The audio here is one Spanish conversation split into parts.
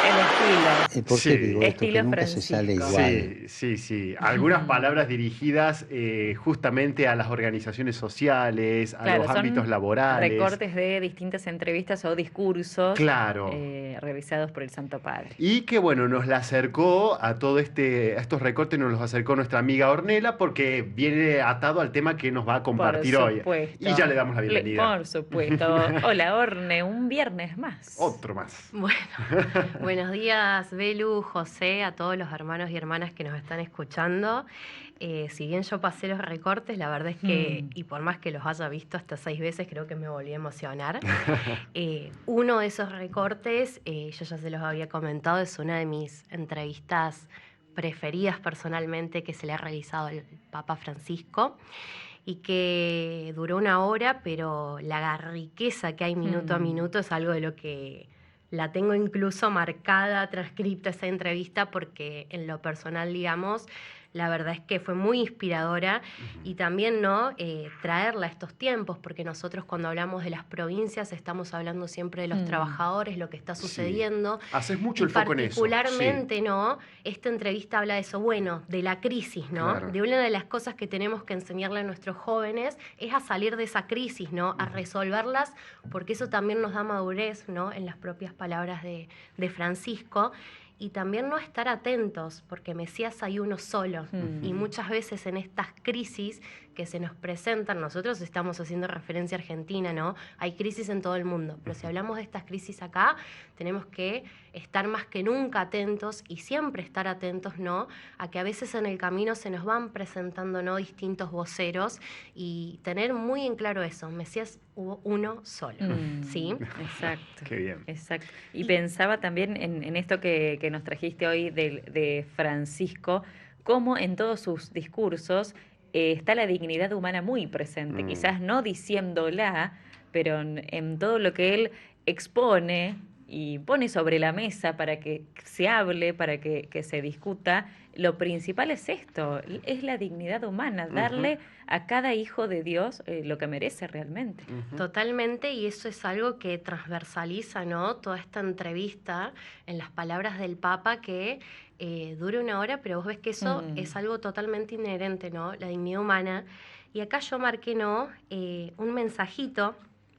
El estilo. ¿Por qué Sí. digo esto? Que Estilo nunca se sale Francisco. igual. Sí, sí, sí. Algunas palabras dirigidas justamente a las organizaciones sociales, a Claro, los ámbitos son laborales. recortes de distintas entrevistas o discursos Claro. realizados por el Santo Padre. Y que bueno, nos la acercó a a estos recortes, nos los acercó nuestra amiga Ornella porque viene atado al tema que nos va a Por compartir hoy. supuesto. Y ya le damos la bienvenida. Por supuesto. Hola, Orne, un viernes más. Otro más. Bueno, buenos días, Belu, José, a todos los hermanos y hermanas que nos están escuchando. Si bien yo pasé los recortes, la verdad es que, y por más que los haya visto hasta 6 veces, creo que me volví a emocionar. Uno de esos recortes, yo ya se los había comentado, es una de mis entrevistas preferidas personalmente que se le ha realizado al Papa Francisco y que duró 1 hora, pero la riqueza que hay minuto a minuto es algo de lo que la tengo incluso marcada, transcripta esa entrevista, porque en lo personal, digamos, la verdad es que fue muy inspiradora y también, ¿no?, traerla a estos tiempos, porque nosotros cuando hablamos de las provincias estamos hablando siempre de los trabajadores, lo que está sucediendo. Sí. Haces mucho el foco en eso. Particularmente, ¿no?, esta entrevista habla de eso, bueno, de la crisis, ¿no? Claro. De una de las cosas que tenemos que enseñarle a nuestros jóvenes es a salir de esa crisis, ¿no?, a resolverlas, porque eso también nos da madurez, ¿no?, en las propias palabras de Francisco. Y también no estar atentos, porque Mesías hay uno solo. Y muchas veces en estas crisis que se nos presentan, nosotros estamos haciendo referencia a Argentina, ¿no? Hay crisis en todo el mundo, pero si hablamos de estas crisis acá, tenemos que estar más que nunca atentos y siempre estar atentos, ¿no?, a que a veces en el camino se nos van presentando, ¿no?, distintos voceros y tener muy en claro eso, Mesías hubo uno solo, ¿sí? Exacto. Qué bien. Exacto. Y pensaba también en esto que nos trajiste hoy de Francisco, cómo en todos sus discursos está la dignidad humana muy presente, quizás no diciéndola, pero en todo lo que él expone y pone sobre la mesa para que se hable, para que se discuta, lo principal es esto, es la dignidad humana, darle a cada hijo de Dios lo que merece realmente. Totalmente, y eso es algo que transversaliza, ¿no?, toda esta entrevista en las palabras del Papa, que dura 1 hora, pero vos ves que eso es algo totalmente inherente, ¿no?, la dignidad humana. Y acá yo marqué, ¿no?, un mensajito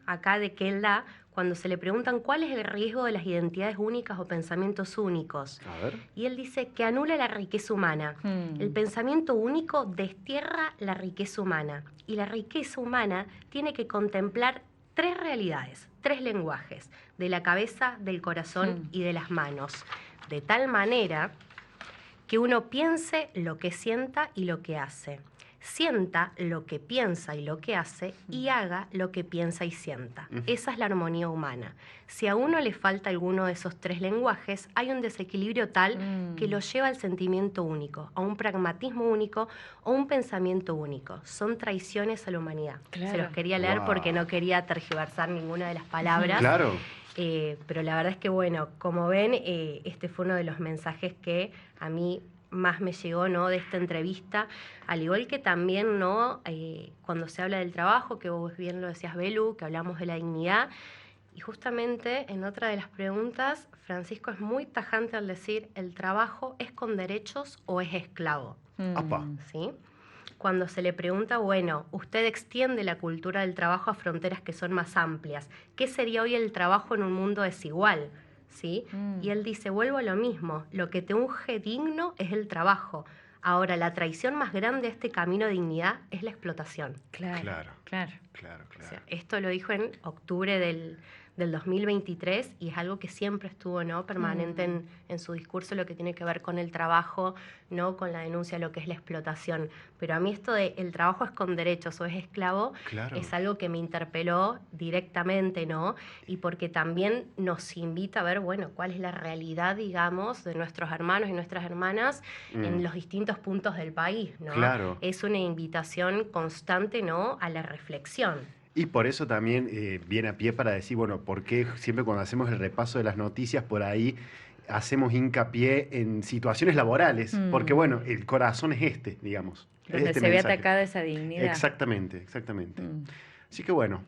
acá de que él da cuando se le preguntan cuál es el riesgo de las identidades únicas o pensamientos únicos. A ver. Y él dice que anula la riqueza humana. El pensamiento único destierra la riqueza humana. Y la riqueza humana tiene que contemplar 3 realidades, 3 lenguajes, de la cabeza, del corazón y de las manos. De tal manera que uno piense lo que sienta y lo que hace. Sienta lo que piensa y lo que hace y haga lo que piensa y sienta. Esa es la armonía humana. Si a uno le falta alguno de esos 3 lenguajes, hay un desequilibrio tal que lo lleva al sentimiento único, a un pragmatismo único o un pensamiento único. Son traiciones a la humanidad. Claro. Se los quería leer porque no quería tergiversar ninguna de las palabras. Claro. Pero la verdad es que, bueno, como ven, este fue uno de los mensajes que a mí más me llegó, ¿no?, de esta entrevista, al igual que también, ¿no?, cuando se habla del trabajo, que vos bien lo decías, Belu, que hablamos de la dignidad, y justamente en otra de las preguntas, Francisco es muy tajante al decir, ¿el trabajo es con derechos o es esclavo? Apa. ¿Sí? Cuando se le pregunta, bueno, usted extiende la cultura del trabajo a fronteras que son más amplias, ¿qué sería hoy el trabajo en un mundo desigual? ¿Sí? Y él dice, vuelvo a lo mismo, lo que te unge digno es el trabajo. Ahora, la traición más grande de este camino de dignidad es la explotación. Claro. O sea, esto lo dijo en octubre del 2023 y es algo que siempre estuvo, ¿no?, permanente en su discurso, lo que tiene que ver con el trabajo, ¿no?, con la denuncia de lo que es la explotación. Pero a mí esto de el trabajo es con derechos o es esclavo, es algo que me interpeló directamente, ¿no? Y porque también nos invita a ver, bueno, cuál es la realidad, digamos, de nuestros hermanos y nuestras hermanas en los distintos puntos del país, ¿no? Claro. Es una invitación constante, ¿no?, a la reflexión. Y por eso también viene a pie para decir, bueno, ¿por qué siempre cuando hacemos el repaso de las noticias por ahí hacemos hincapié en situaciones laborales? Porque, bueno, el corazón es este, digamos. Donde este se ve mensaje. atacada esa dignidad. Exactamente, exactamente. Así que, bueno,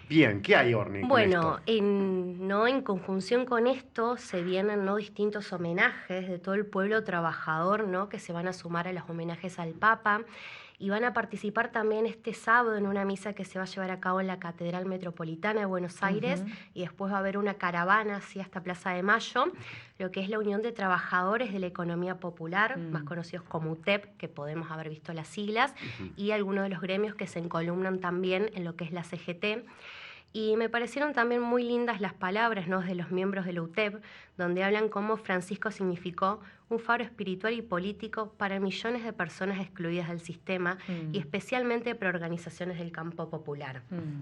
Bien, ¿qué hay, Orne, con Bueno, esto? en conjunción con esto se vienen, ¿no?, distintos homenajes de todo el pueblo trabajador, ¿no?, que se van a sumar a los homenajes al Papa y van a participar también este sábado en una misa que se va a llevar a cabo en la Catedral Metropolitana de Buenos Aires, y después va a haber una caravana así hasta Plaza de Mayo, lo que es la Unión de Trabajadores de la Economía Popular, más conocidos como UTEP, que podemos haber visto las siglas, y algunos de los gremios que se encolumnan también en lo que es la CGT. Y me parecieron también muy lindas las palabras, ¿no?, de los miembros de la UTEP, donde hablan cómo Francisco significó un faro espiritual y político para millones de personas excluidas del sistema y especialmente para organizaciones del campo popular.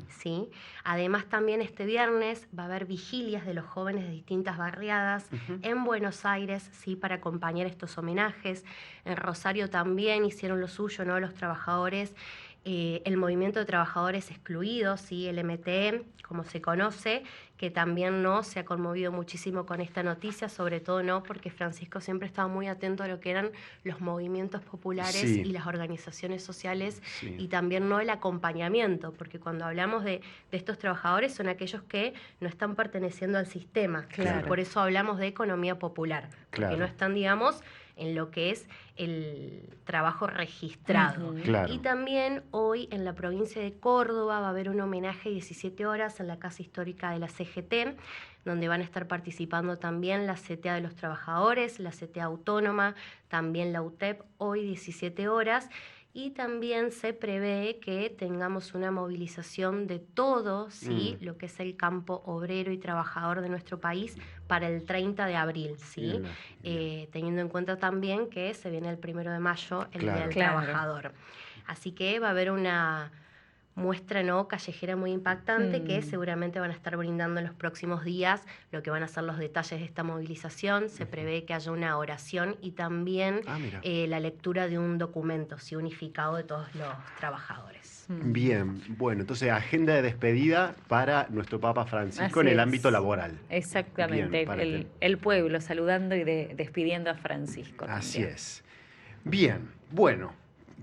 ¿Sí? Además, también este viernes va a haber vigilias de los jóvenes de distintas barriadas en Buenos Aires, ¿sí?, para acompañar estos homenajes. En Rosario también hicieron lo suyo, ¿no?, los trabajadores. El movimiento de trabajadores excluidos, ¿sí?, el MTE, como se conoce, que también, ¿no?, se ha conmovido muchísimo con esta noticia, sobre todo, ¿no?, porque Francisco siempre estaba muy atento a lo que eran los movimientos populares y las organizaciones sociales, y también, ¿no?, el acompañamiento, porque cuando hablamos de estos trabajadores son aquellos que no están perteneciendo al sistema. Claro. Por eso hablamos de economía popular, porque no están, digamos, en lo que es el trabajo registrado. Claro. Y también hoy en la provincia de Córdoba va a haber un homenaje 17 horas en la Casa Histórica de la CGT, donde van a estar participando también la CTA de los Trabajadores, la CTA Autónoma, también la UTEP, hoy 17 horas. Y también se prevé que tengamos una movilización de todo, ¿sí?, lo que es el campo obrero y trabajador de nuestro país para el 30 de abril, ¿sí? Teniendo en cuenta también que se viene el 1 de mayo, el Día del Trabajador. Así que va a haber una muestra, ¿no?, callejera muy impactante, que seguramente van a estar brindando en los próximos días lo que van a ser los detalles de esta movilización. Se prevé que haya una oración y también la lectura de un documento, ¿sí?, unificado de todos los trabajadores. Bien, bueno, entonces agenda de despedida para nuestro Papa Francisco en el ámbito laboral. Exactamente, Bien, el pueblo saludando y despidiendo a Francisco. Así también. es. Bien, bueno,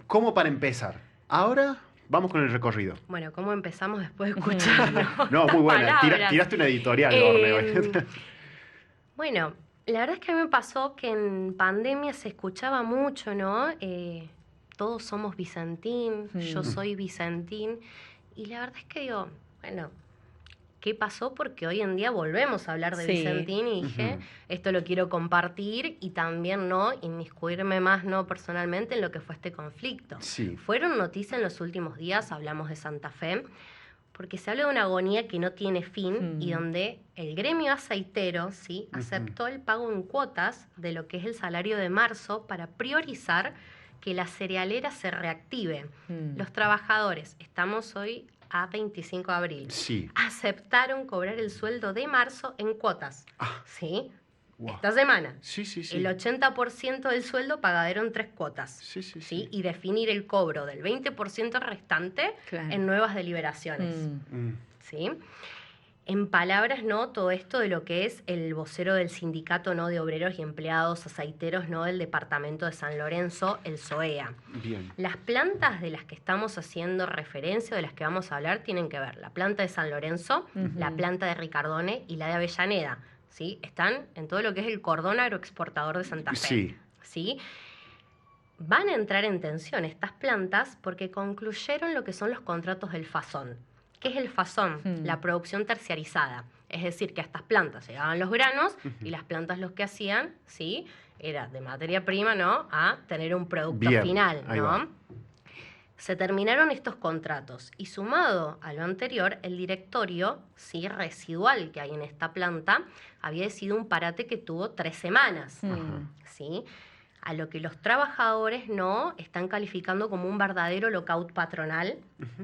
¿cómo para empezar? Ahora vamos con el recorrido. Bueno, ¿cómo empezamos después de escucharlo? No, muy buena. Tiraste una editorial, Orne, hoy. Bueno, la verdad es que a mí me pasó que en pandemia se escuchaba mucho, ¿no? Todos somos Vicentín, yo soy Vicentín. Y la verdad es que digo, bueno, ¿qué pasó? Porque hoy en día volvemos a hablar de Vicentín y dije, esto lo quiero compartir y también, ¿no?, inmiscuirme más, ¿no?, personalmente en lo que fue este conflicto. Fueron noticias en los últimos días, hablamos de Santa Fe, porque se habla de una agonía que no tiene fin y donde el gremio aceitero, ¿sí?, aceptó el pago en cuotas de lo que es el salario de marzo para priorizar que la cerealera se reactive. Los trabajadores, estamos hoy a 25 de abril, aceptaron cobrar el sueldo de marzo en cuotas. ¿Sí? Esta semana. El 80% del sueldo pagadero en 3 cuotas. ¿Sí? Y definir el cobro del 20% restante en nuevas deliberaciones. ¿Sí? En palabras, ¿no?, todo esto de lo que es el vocero del sindicato, ¿no?, de obreros y empleados aceiteros, ¿no?, del departamento de San Lorenzo, el SOEA. Las plantas de las que estamos haciendo referencia, de las que vamos a hablar, tienen que ver la planta de San Lorenzo, la planta de Ricardone y la de Avellaneda. ¿Sí? Están en todo lo que es el cordón agroexportador de Santa Fe. ¿Sí? Van a entrar en tensión estas plantas porque concluyeron lo que son los contratos del fasón. ¿Qué es el fasón? La producción terciarizada. Es decir, que a estas plantas llegaban los granos y las plantas lo que hacían, ¿sí?, era de materia prima, ¿no?, a tener un producto final, ¿no? Se terminaron estos contratos y, sumado a lo anterior, el directorio, ¿sí?, residual que hay en esta planta había decidido un parate que tuvo 3 semanas, ¿sí?, a lo que los trabajadores no están calificando como un verdadero lockout patronal,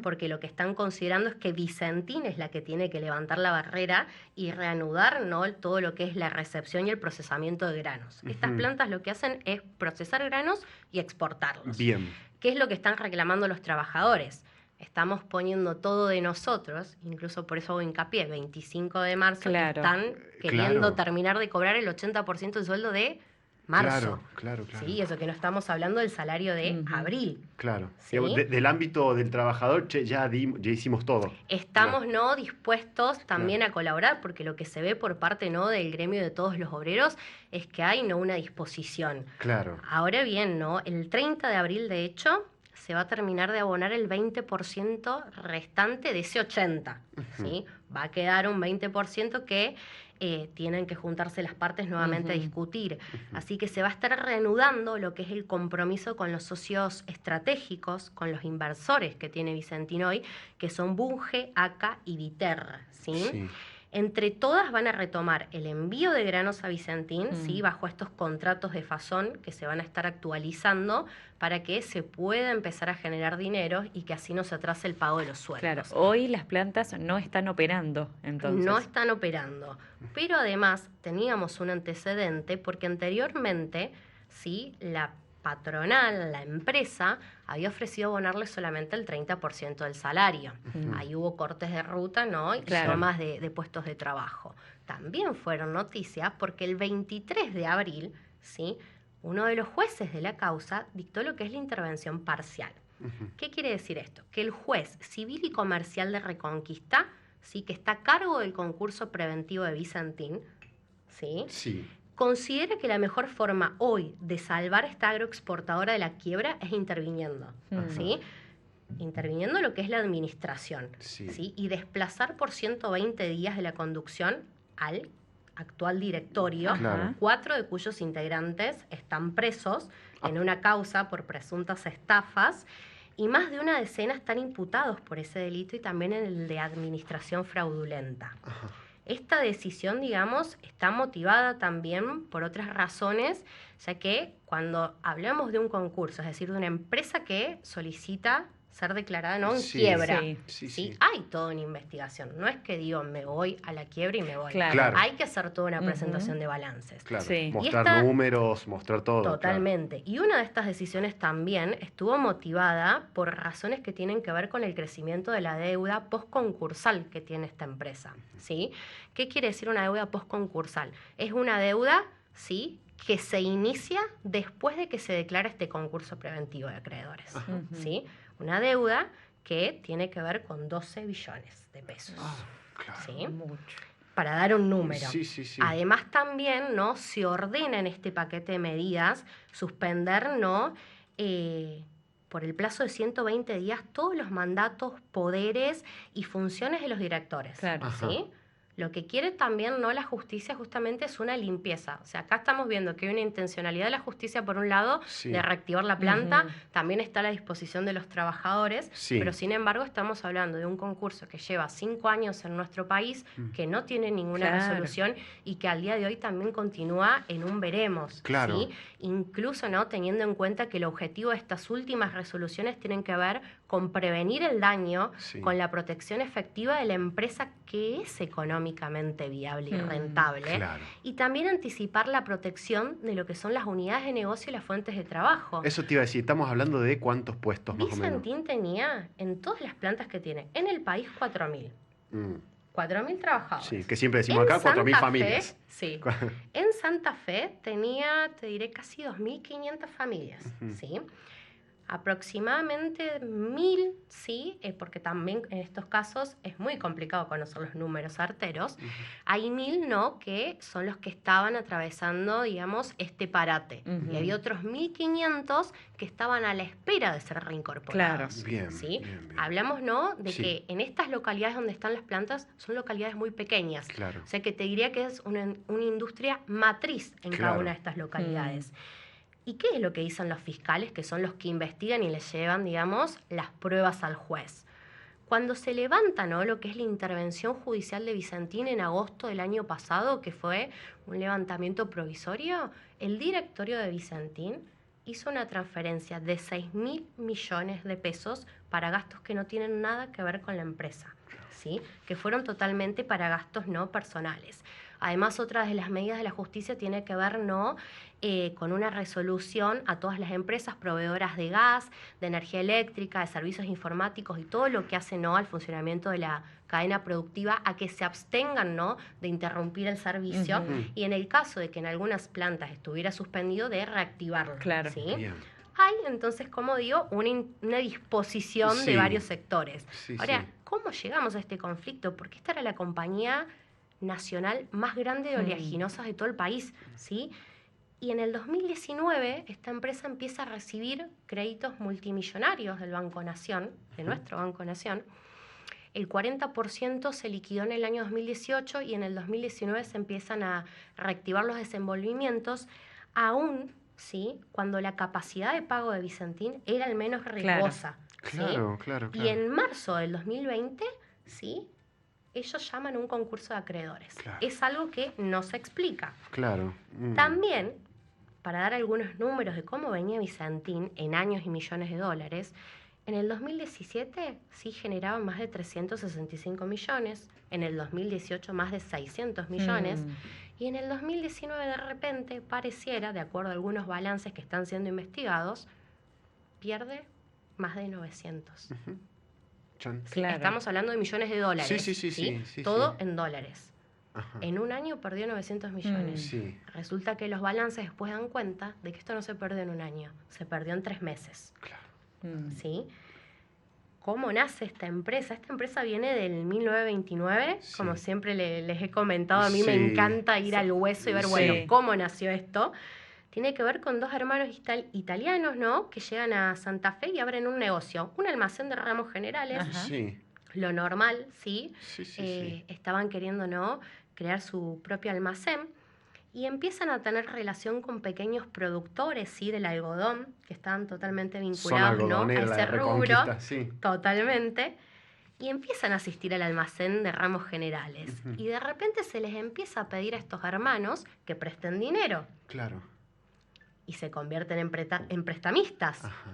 porque lo que están considerando es que Vicentín es la que tiene que levantar la barrera y reanudar, ¿no?, todo lo que es la recepción y el procesamiento de granos. Estas plantas lo que hacen es procesar granos y exportarlos. ¿Qué es lo que están reclamando los trabajadores? Estamos poniendo todo de nosotros, incluso por eso hago hincapié, 25 de marzo, están queriendo terminar de cobrar el 80% del sueldo de marzo. Claro. ¿Sí? Eso que no estamos hablando del salario de abril. Claro. ¿Sí? Del ámbito del trabajador, ya hicimos todo. Estamos no dispuestos también a colaborar, porque lo que se ve por parte no del gremio de todos los obreros es que hay no una disposición. Claro. Ahora bien, ¿no? El 30 de abril, de hecho, se va a terminar de abonar el 20% restante de ese 80%. ¿Sí? Va a quedar un 20% que tienen que juntarse las partes nuevamente a discutir. Así que se va a estar reanudando lo que es el compromiso con los socios estratégicos, con los inversores que tiene Vicentín hoy, que son Bunge, ACA y Viterra. ¿Sí? Entre todas van a retomar el envío de granos a Vicentín, ¿sí? Bajo estos contratos de fasón que se van a estar actualizando para que se pueda empezar a generar dinero y que así no se atrase el pago de los sueldos. Claro, hoy las plantas no están operando, entonces. No están operando, pero además teníamos un antecedente porque anteriormente, ¿sí? La patronal, la empresa, había ofrecido abonarle solamente el 30% del salario. Ahí hubo cortes de ruta, ¿no? Y tomas de puestos de trabajo. También fueron noticias porque el 23 de abril, ¿sí? Uno de los jueces de la causa dictó lo que es la intervención parcial. ¿Qué quiere decir esto? Que el juez civil y comercial de Reconquista, ¿sí? Que está a cargo del concurso preventivo de Vicentín, ¿sí? Considera que la mejor forma hoy de salvar esta agroexportadora de la quiebra es interviniendo, ¿sí? Interviniendo lo que es la administración, ¿sí? Y desplazar por 120 días de la conducción al actual directorio, 4 de cuyos integrantes están presos en una causa por presuntas estafas y más de una decena están imputados por ese delito y también en el de administración fraudulenta. Esta decisión, digamos, está motivada también por otras razones, ya que cuando hablamos de un concurso, es decir, de una empresa que solicita ser declarada no en quiebra, ¿sí? Hay toda una investigación. No es que digo, me voy a la quiebra y me voy. Hay que hacer toda una presentación de balances. Mostrar números, mostrar todo. Totalmente. Y una de estas decisiones también estuvo motivada por razones que tienen que ver con el crecimiento de la deuda postconcursal que tiene esta empresa, ¿sí? ¿Qué quiere decir una deuda postconcursal? Es una deuda, ¿sí?, que se inicia después de que se declara este concurso preventivo de acreedores, ¿sí? Una deuda que tiene que ver con 12 billones de pesos. ¿Sí? Mucho. Para dar un número. Además también, ¿no?, se ordena en este paquete de medidas suspender, ¿no?, por el plazo de 120 días todos los mandatos, poderes y funciones de los directores. ¿Sí? Lo que quiere también, ¿no?, la justicia justamente es una limpieza. O sea, acá estamos viendo que hay una intencionalidad de la justicia, por un lado, de reactivar la planta, también está a la disposición de los trabajadores, pero sin embargo estamos hablando de un concurso que lleva 5 años en nuestro país, que no tiene ninguna resolución y que al día de hoy también continúa en un veremos. ¿Sí? Incluso, ¿no?, teniendo en cuenta que el objetivo de estas últimas resoluciones tienen que ver con prevenir el daño, con la protección efectiva de la empresa que es económicamente viable y rentable, y también anticipar la protección de lo que son las unidades de negocio y las fuentes de trabajo. Eso te iba a decir, estamos hablando de cuántos puestos más o menos. Vicentín tenía, en todas las plantas que tiene, en el país 4.000. 4.000 trabajadores. Sí, que siempre decimos acá 4.000 familias. Sí. En Santa Fe tenía, te diré, casi 2.500 familias, ¿sí? Aproximadamente 1.000, ¿sí? Porque también en estos casos es muy complicado conocer los números certeros. Hay 1.000, ¿no?, que son los que estaban atravesando, digamos, este parate. Y había otros 1.500 que estaban a la espera de ser reincorporados. Bien, ¿sí? Bien. Hablamos, ¿no?, de que en estas localidades donde están las plantas son localidades muy pequeñas. O sea que te diría que es una industria matriz en cada una de estas localidades. ¿Y qué es lo que dicen los fiscales, que son los que investigan y les llevan, digamos, las pruebas al juez? Cuando se levanta, ¿no?, lo que es la intervención judicial de Vicentín en agosto del año pasado, que fue un levantamiento provisorio, el directorio de Vicentín hizo una transferencia de 6.000 millones de pesos para gastos que no tienen nada que ver con la empresa, ¿sí?, que fueron totalmente para gastos no personales. Además, otra de las medidas de la justicia tiene que ver, ¿no?, con una resolución a todas las empresas proveedoras de gas, de energía eléctrica, de servicios informáticos y todo lo que hace, ¿no?, al funcionamiento de la cadena productiva, a que se abstengan, ¿no?, de interrumpir el servicio, y en el caso de que en algunas plantas estuviera suspendido, de reactivarlo. Claro. ¿Sí? Bien. Hay entonces, como digo, una disposición de varios sectores. Sí, Ahora, sí. ¿cómo llegamos a este conflicto? Porque esta era la compañía nacional más grande de oleaginosas de todo el país, ¿sí? Y en el 2019 esta empresa empieza a recibir créditos multimillonarios del Banco Nación, de nuestro Banco Nación. El 40% se liquidó en el año 2018 y en el 2019 se empiezan a reactivar los desenvolvimientos, aún, ¿sí?, cuando la capacidad de pago de Vicentín era al menos riesgosa. Claro, ¿sí? claro. Y en marzo del 2020, ¿sí?, ellos llaman a un concurso de acreedores. Claro. Es algo que no se explica. Claro. También, para dar algunos números de cómo venía Vicentín en años y millones de dólares, en el 2017 sí generaban más de 365 millones, en el 2018 más de 600 millones, y en el 2019 de repente pareciera, de acuerdo a algunos balances que están siendo investigados, pierde más de 900. Claro. Estamos hablando de millones de dólares. Sí. Todo en dólares. Ajá. En un año perdió 900 millones. Sí. Resulta que los balances después dan cuenta de que esto no se perdió en un año, se perdió en 3 meses. Claro. ¿Sí? ¿Cómo nace esta empresa? Esta empresa viene del 1929, Sí. como siempre les he comentado, a mí me Sí. encanta ir al hueso y ver, Sí. bueno, cómo nació esto. Tiene que ver con dos hermanos italianos, ¿no?, que llegan a Santa Fe y abren un negocio, un almacén de ramos generales. Ajá. Sí. Lo normal, ¿sí? Sí. Estaban queriendo, ¿no?, crear su propio almacén y empiezan a tener relación con pequeños productores, ¿sí?, del algodón, que estaban totalmente vinculados, ¿no?, a ese rubro. Sí. Totalmente. Y empiezan a asistir al almacén de ramos generales. Y de repente se les empieza a pedir a estos hermanos que presten dinero. Claro. Y se convierten en prestamistas. Ajá.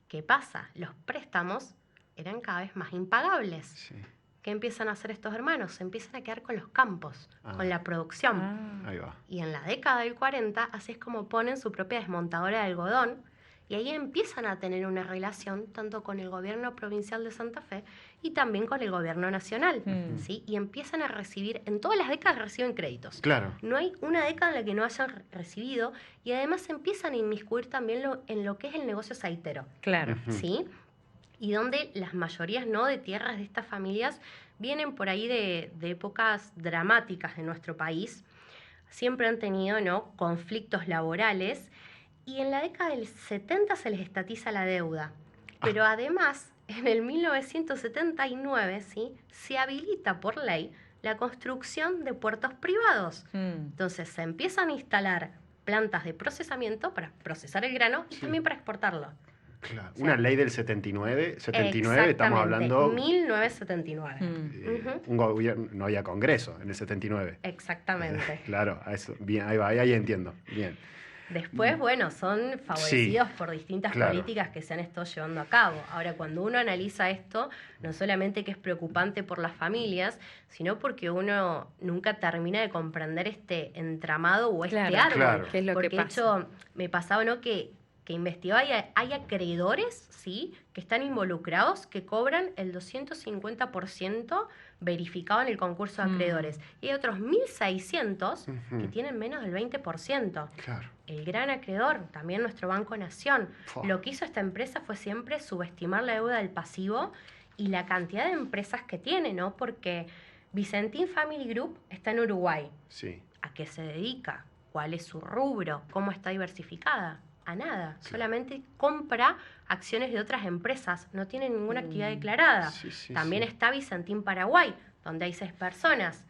¿Qué pasa? Los préstamos eran cada vez más impagables. Sí. ¿Qué empiezan a hacer estos hermanos? Se empiezan a quedar con los campos, con la producción. Ahí va. Y en la década del 40, así es como ponen su propia desmontadora de algodón, y ahí empiezan a tener una relación tanto con el gobierno provincial de Santa Fe y también con el gobierno nacional, ¿sí? Y empiezan a recibir, en todas las décadas reciben créditos. Claro. No hay una década en la que no hayan recibido, y además empiezan a inmiscuir también en lo que es el negocio aceitero. Claro. ¿Sí? Y donde las mayorías, ¿no?, de tierras de estas familias vienen por ahí de épocas dramáticas de nuestro país. Siempre han tenido, ¿no?, conflictos laborales, y en la década del 70 se les estatiza la deuda. Pero además, en el 1979, ¿sí?, se habilita por ley la construcción de puertos privados. Entonces se empiezan a instalar plantas de procesamiento para procesar el grano y también para exportarlo. Claro. O sea, Una ley del 79, estamos hablando... 1979. Un gobierno, no había congreso en el 79. Exactamente. Claro, eso, bien, ahí entiendo. Bien. Después, bueno, son favorecidos por distintas políticas que se han estado llevando a cabo. Ahora, cuando uno analiza esto, no solamente que es preocupante por las familias, sino porque uno nunca termina de comprender este entramado o este árbol. Claro. ¿Qué es lo porque, que de pasa? hecho, me pasaba, ¿no?, que investigaba y hay acreedores, ¿sí?, que están involucrados, que cobran el 250% verificado en el concurso de acreedores. Y hay otros 1.600 que tienen menos del 20%. Claro. El gran acreedor, también nuestro Banco Nación. Lo que hizo esta empresa fue siempre subestimar la deuda del pasivo y la cantidad de empresas que tiene, ¿no? Porque Vicentín Family Group está en Uruguay. Sí. ¿A qué se dedica? ¿Cuál es su rubro? ¿Cómo está diversificada? A nada. Solamente compra acciones de otras empresas. No tiene ninguna actividad declarada. También está Vicentín Paraguay, donde hay 6 personas.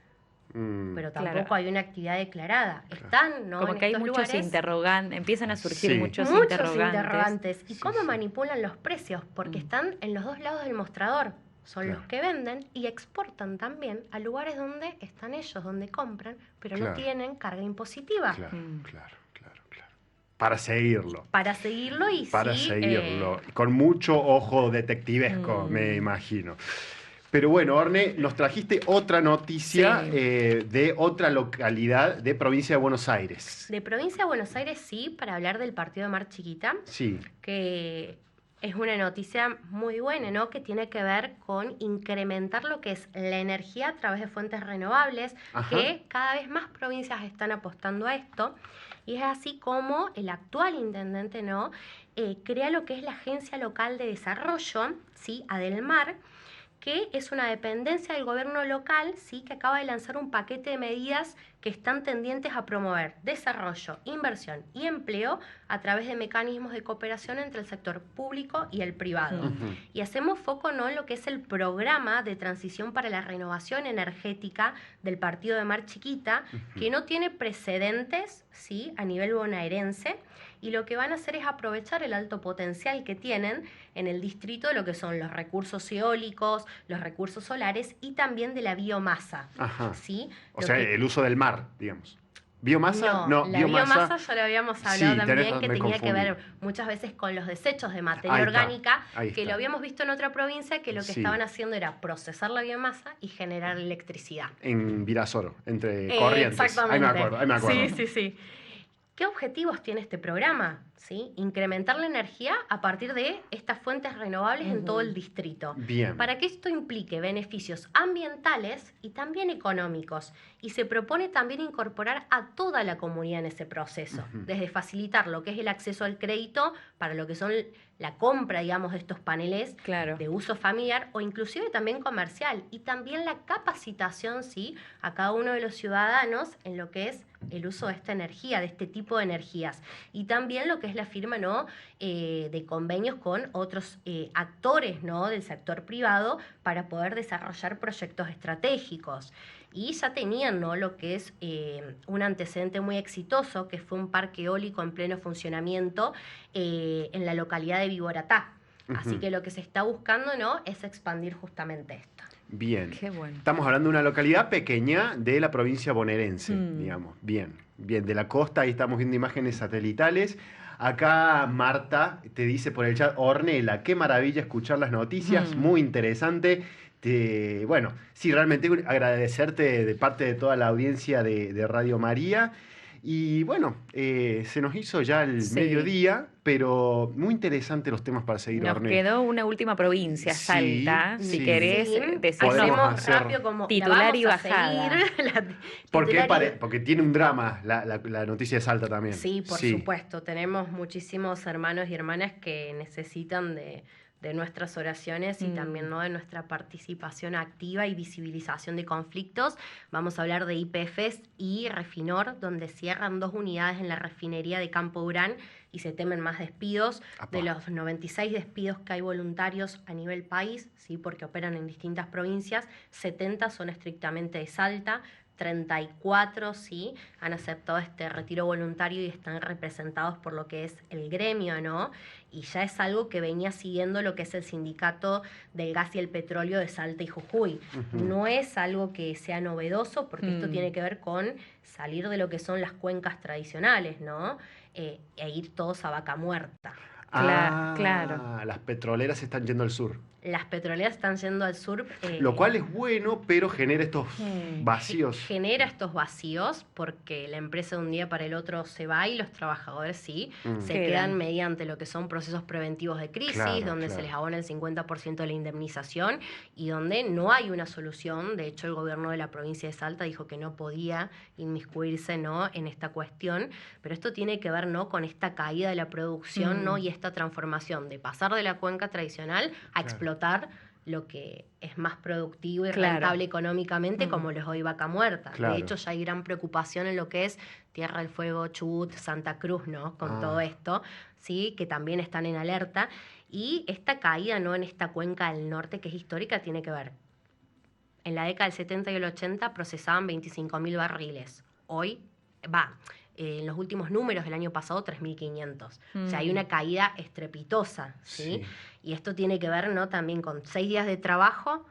Pero tampoco hay una actividad declarada. Están, ¿no?, como en que hay estos muchos lugares, interrogantes, empiezan a surgir muchos interrogantes. ¿Y cómo sí. manipulan los precios? Porque están en los dos lados del mostrador. Son los que venden y exportan también a lugares donde están ellos, donde compran, pero no tienen carga impositiva. Claro. Para seguirlo. Para seguirlo y Con mucho ojo detectivesco, me imagino. Pero bueno, Orne, nos trajiste otra noticia Sí. de otra localidad de provincia de Buenos Aires. De provincia de Buenos Aires, sí, para hablar del partido de Mar Chiquita, Sí. que es una noticia muy buena, ¿no? Que tiene que ver con incrementar lo que es la energía a través de fuentes renovables, Ajá. que cada vez más provincias están apostando a esto. Y es así como el actual intendente, ¿no? Crea lo que es la Agencia Local de Desarrollo, ¿sí? Adelmar, que es una dependencia del gobierno local, ¿sí? Que acaba de lanzar un paquete de medidas que están tendientes a promover desarrollo, inversión y empleo a través de mecanismos de cooperación entre el sector público y el privado. Ujú. Y hacemos foco, ¿no?, en lo que es el programa de transición para la renovación energética del partido de Mar Chiquita, que no tiene precedentes, ¿sí?, a nivel bonaerense, y lo que van a hacer es aprovechar el alto potencial que tienen en el distrito de lo que son los recursos eólicos, los recursos solares y también de la biomasa. Ajá. ¿Sí? O Lo sea, que- el uso del mar, digamos. ¿Biomasa? No, la biomasa biomasa. ya lo habíamos Sí, hablado tenés también, razón, que me tenía que confundí. ver muchas veces con los desechos de materia Ahí está, orgánica, ahí que está. lo habíamos visto en otra provincia, que lo que Sí. estaban haciendo era procesar la biomasa y generar electricidad. En Virasoro, entre Corrientes. Exactamente. Ahí me acuerdo. Sí, sí, sí. ¿Qué objetivos tiene este programa? ¿Sí? Incrementar la energía a partir de estas fuentes renovables en todo el distrito. Bien. Para que esto implique beneficios ambientales y también económicos. Y se propone también incorporar a toda la comunidad en ese proceso. Desde facilitar lo que es el acceso al crédito para lo que son la compra, digamos, de estos paneles Claro. de uso familiar o inclusive también comercial. Y también la capacitación, ¿sí?, a cada uno de los ciudadanos en lo que es el uso de esta energía, de este tipo de energías. Y también lo que es la firma, ¿no?, de convenios con otros actores, ¿no?, del sector privado para poder desarrollar proyectos estratégicos. Y ya tenían, ¿no?, lo que es un antecedente muy exitoso, que fue un parque eólico en pleno funcionamiento en la localidad de Viboratá. Así que lo que se está buscando, ¿no?, es expandir justamente esto. Bien. Qué bueno. Estamos hablando de una localidad pequeña de la provincia bonaerense, Mm. digamos. Bien, bien. De la costa, ahí estamos viendo imágenes satelitales. Acá Marta te dice por el chat, Ornella, qué maravilla escuchar las noticias, muy interesante. Bueno, sí, realmente agradecerte de parte de toda la audiencia de Radio María. Y bueno, se nos hizo ya el Sí. mediodía, pero muy interesantes los temas para seguir, Nos Orne. quedó una última provincia, Sí, Salta. Si sí. querés, Sí, decimos Podemos hacemos hacer rápido como titular la vamos y a bajada. seguir, la Porque, titular y- porque tiene un drama la noticia de Salta también. Sí, por supuesto. Tenemos muchísimos hermanos y hermanas que necesitan de nuestras oraciones y también, ¿no?, de nuestra participación activa y visibilización de conflictos. Vamos a hablar de YPF y Refinor, donde cierran 2 unidades en la refinería de Campo Durán y se temen más despidos. Apá. De los 96 despidos que hay voluntarios a nivel país, ¿sí?, porque operan en distintas provincias, 70 son estrictamente de Salta, 34 sí han aceptado este retiro voluntario y están representados por lo que es el gremio, ¿no? Y ya es algo que venía siguiendo lo que es el sindicato del gas y el petróleo de Salta y Jujuy. No es algo que sea novedoso, porque esto tiene que ver con salir de lo que son las cuencas tradicionales, ¿no? E ir todos a vaca muerta. Claro. Las petroleras están yendo al sur. Las petroleras están yendo al sur. Lo cual es bueno, pero genera estos vacíos. Genera estos vacíos porque la empresa de un día para el otro se va y los trabajadores sí se quedan mediante lo que son procesos preventivos de crisis, donde se les abona el 50% de la indemnización y donde no hay una solución. De hecho, el gobierno de la provincia de Salta dijo que no podía inmiscuirse, ¿no?, en esta cuestión, pero esto tiene que ver, ¿no?, con esta caída de la producción, ¿no?, y esta transformación de pasar de la cuenca tradicional a explotar lo que es más productivo y rentable económicamente, como lo es hoy Vaca Muerta. De hecho, ya hay gran preocupación en lo que es Tierra del Fuego, Chubut, Santa Cruz, ¿no?, con todo esto, ¿sí?, que también están en alerta. Y esta caída, ¿no?, en esta cuenca del norte, que es histórica, tiene que ver. En la década del 70 y el 80 procesaban 25.000 barriles. Hoy, en los últimos números del año pasado, 3.500. O sea, hay una caída estrepitosa, ¿sí? Y esto tiene que ver, ¿no?, también con 6 días de trabajo.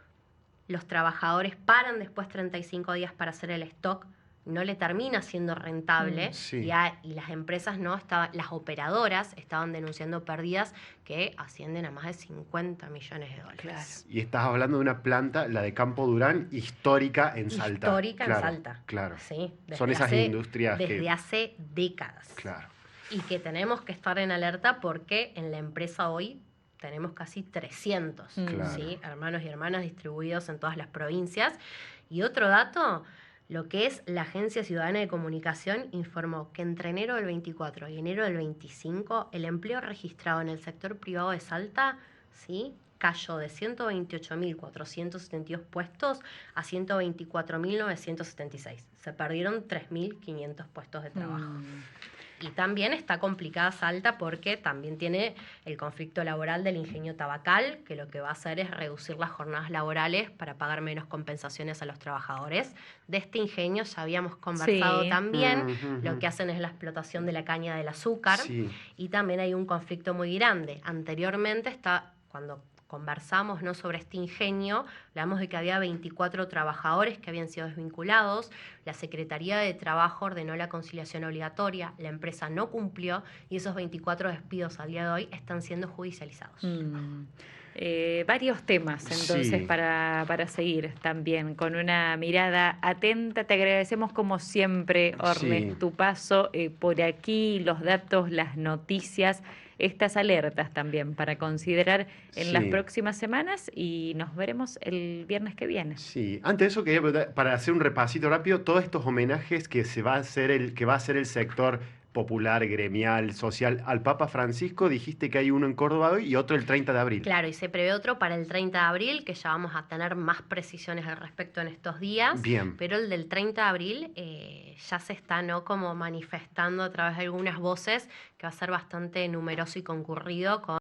Los trabajadores paran después 35 días para hacer el stock no le termina siendo rentable Sí. y las empresas no estaban, las operadoras estaban denunciando pérdidas que ascienden a más de 50 millones de dólares. Claro. Y estás hablando de una planta, la de Campo Durán, histórica en Salta. Histórica Claro, en Salta. Claro. Sí, Son esas industrias desde que... hace décadas. Claro. Y que tenemos que estar en alerta porque en la empresa hoy tenemos casi 300 Claro. ¿sí? hermanos y hermanas distribuidos en todas las provincias. Y otro dato, lo que es la Agencia Ciudadana de Comunicación informó que entre enero del 24 y enero del 25 el empleo registrado en el sector privado de Salta, ¿sí?, cayó de 128.472 puestos a 124.976. Se perdieron 3.500 puestos de trabajo. Y también está complicada Salta porque también tiene el conflicto laboral del ingenio tabacal, que lo que va a hacer es reducir las jornadas laborales para pagar menos compensaciones a los trabajadores. De este ingenio ya habíamos conversado también. Lo que hacen es la explotación de la caña del azúcar. Sí. Y también hay un conflicto muy grande. Anteriormente, cuando conversamos, ¿no?, sobre este ingenio, hablamos de que había 24 trabajadores que habían sido desvinculados, la Secretaría de Trabajo ordenó la conciliación obligatoria, la empresa no cumplió y esos 24 despidos al día de hoy están siendo judicializados. Varios temas entonces Sí. para seguir también con una mirada atenta. Te agradecemos como siempre, Orne, Sí. tu paso por aquí, los datos, las noticias, estas alertas también para considerar en las Sí. próximas semanas y nos veremos el viernes que viene. Sí, antes de eso quería preguntar, para hacer un repasito rápido, todos estos homenajes que va a hacer el sector popular, gremial, social, al Papa Francisco, dijiste que hay uno en Córdoba hoy y otro el 30 de abril. Claro, y se prevé otro para el 30 de abril, que ya vamos a tener más precisiones al respecto en estos días. Bien. Pero el del 30 de abril ya se está, ¿no?, como manifestando a través de algunas voces, que va a ser bastante numeroso y concurrido con